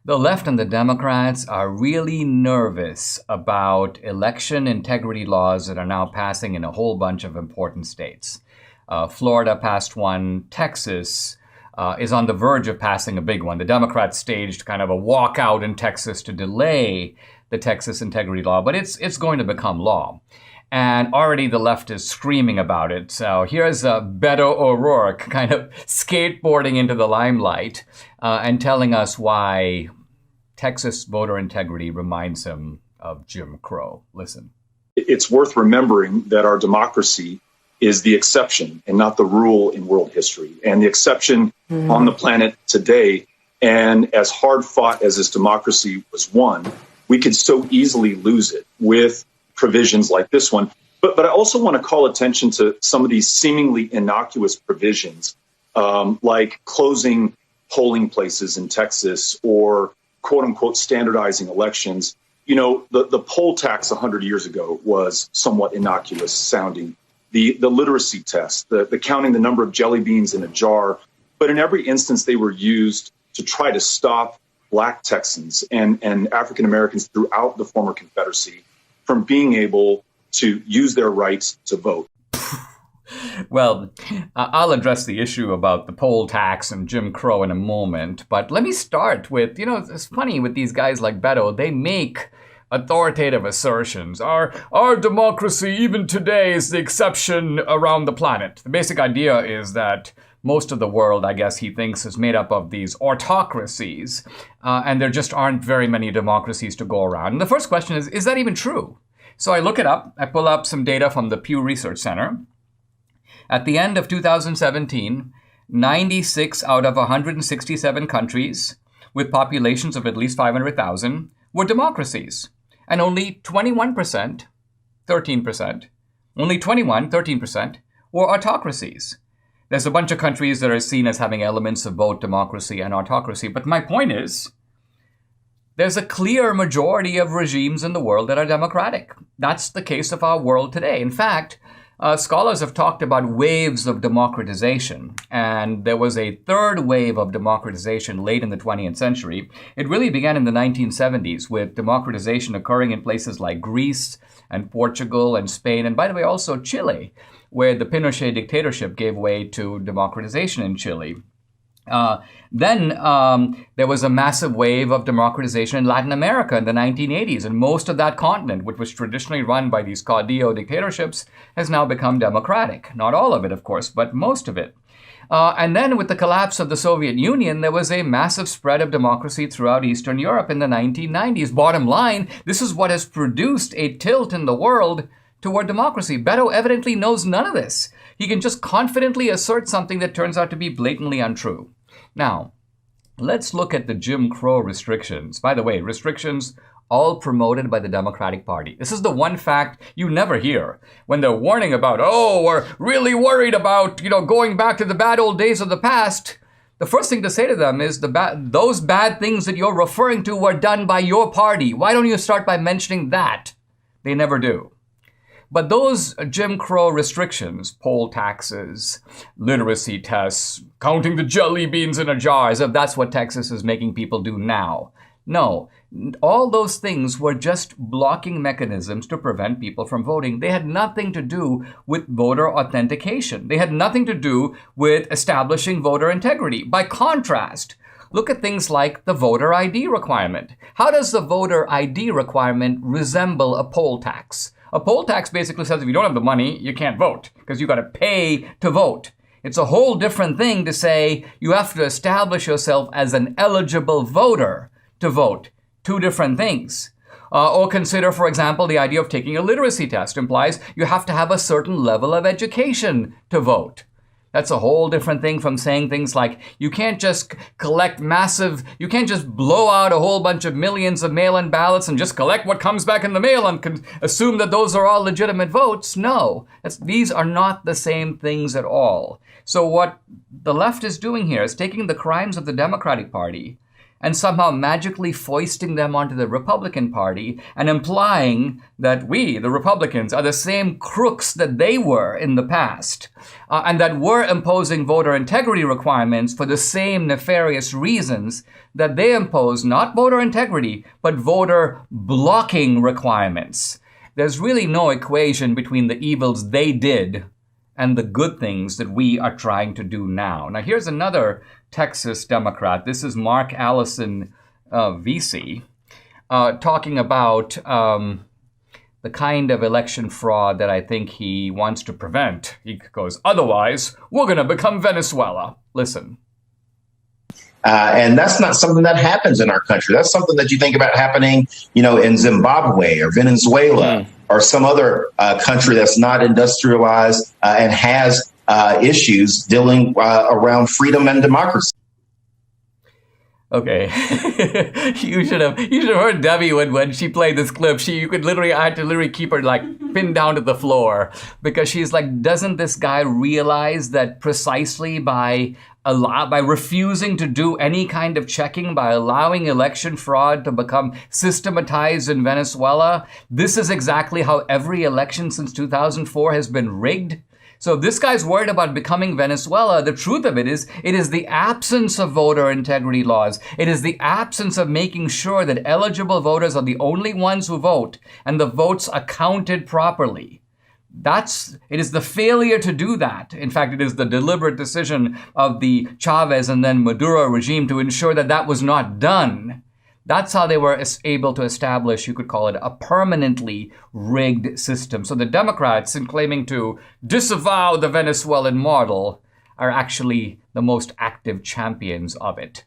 The left and the Democrats are really nervous about election integrity laws that are now passing in a whole bunch of important states. Florida passed one. Texas is on the verge of passing a big one. The Democrats staged kind of a walkout in Texas to delay the Texas integrity law, but it's going to become law. And already the left is screaming about it. So here's Beto O'Rourke kind of skateboarding into the limelight and telling us why Texas voter integrity reminds him of Jim Crow. Listen. It's worth remembering that our democracy is the exception and not the rule in world history, and the exception on the planet today. And as hard fought as this democracy was won, we could so easily lose it with provisions like this one. But I also want to call attention to some of these seemingly innocuous provisions, like closing polling places in Texas or quote unquote standardizing elections. You know, the poll tax 100 years ago was somewhat innocuous sounding. The literacy test, the counting the number of jelly beans in a jar. But in every instance, they were used to try to stop Black Texans and African Americans throughout the former Confederacy from being able to use their rights to vote. Well, I'll address the issue about the poll tax and Jim Crow in a moment, but let me start with, it's funny with these guys like Beto, they make authoritative assertions. Our democracy, even today, is the exception around the planet. The basic idea is that most of the world, I guess he thinks, is made up of these autocracies, and there just aren't very many democracies to go around. And the first question is that even true? So I look it up. I pull up some data from the Pew Research Center. At the end of 2017, 96 out of 167 countries with populations of at least 500,000 were democracies. And only 21%, 13%, only 13% were autocracies. There's a bunch of countries that are seen as having elements of both democracy and autocracy. But my point is, there's a clear majority of regimes in the world that are democratic. That's the case of our world today. In fact, scholars have talked about waves of democratization, and there was a third wave of democratization late in the 20th century. It really began in the 1970s with democratization occurring in places like Greece and Portugal and Spain, and by the way, also Chile, where the Pinochet dictatorship gave way to democratization in Chile. Then there was a massive wave of democratization in Latin America in the 1980s, and most of that continent, which was traditionally run by these caudillo dictatorships, has now become democratic. Not all of it, of course, but most of it. And then with the collapse of the Soviet Union, there was a massive spread of democracy throughout Eastern Europe in the 1990s. Bottom line, this is what has produced a tilt in the world toward democracy. Beto evidently knows none of this. He can just confidently assert something that turns out to be blatantly untrue. Now, let's look at the Jim Crow restrictions. By the way, restrictions all promoted by the Democratic Party. This is the one fact you never hear when they're warning about, we're really worried about, going back to the bad old days of the past. The first thing to say to them is those bad things that you're referring to were done by your party. Why don't you start by mentioning that? They never do. But those Jim Crow restrictions, poll taxes, literacy tests, counting the jelly beans in a jar, as if that's what Texas is making people do now. No, all those things were just blocking mechanisms to prevent people from voting. They had nothing to do with voter authentication. They had nothing to do with establishing voter integrity. By contrast, look at things like the voter ID requirement. How does the voter ID requirement resemble a poll tax? A poll tax basically says if you don't have the money, you can't vote because you got to pay to vote. It's a whole different thing to say you have to establish yourself as an eligible voter to vote. Two different things. Or consider, for example, the idea of taking a literacy test implies you have to have a certain level of education to vote. That's a whole different thing from saying things like you can't just you can't just blow out a whole bunch of millions of mail-in ballots and just collect what comes back in the mail and assume that those are all legitimate votes. No, these are not the same things at all. So what the left is doing here is taking the crimes of the Democratic Party and somehow magically foisting them onto the Republican Party and implying that we, the Republicans, are the same crooks that they were in the past, and that we're imposing voter integrity requirements for the same nefarious reasons that they impose not voter integrity, but voter blocking requirements. There's really no equation between the evils they did and the good things that we are trying to do now. Now, here's another Texas Democrat. This is Mark Allison, VC, talking about the kind of election fraud that I think he wants to prevent. He goes, otherwise, we're going to become Venezuela. Listen. And that's not something that happens in our country. That's something that you think about happening, in Zimbabwe or Venezuela or some other country that's not industrialized and has issues dealing around freedom and democracy. Okay, you should have heard Debbie when she played this clip. I had to literally keep her pinned down to the floor, because she's like, doesn't this guy realize that precisely by refusing to do any kind of checking, by allowing election fraud to become systematized in Venezuela, this is exactly how every election since 2004 has been rigged? So if this guy's worried about becoming Venezuela, the truth of it is the absence of voter integrity laws. It is the absence of making sure that eligible voters are the only ones who vote and the votes are counted properly. It is the failure to do that. In fact, it is the deliberate decision of the Chavez and then Maduro regime to ensure that that was not done. That's how they were able to establish, you could call it, a permanently rigged system. So the Democrats, in claiming to disavow the Venezuelan model, are actually the most active champions of it.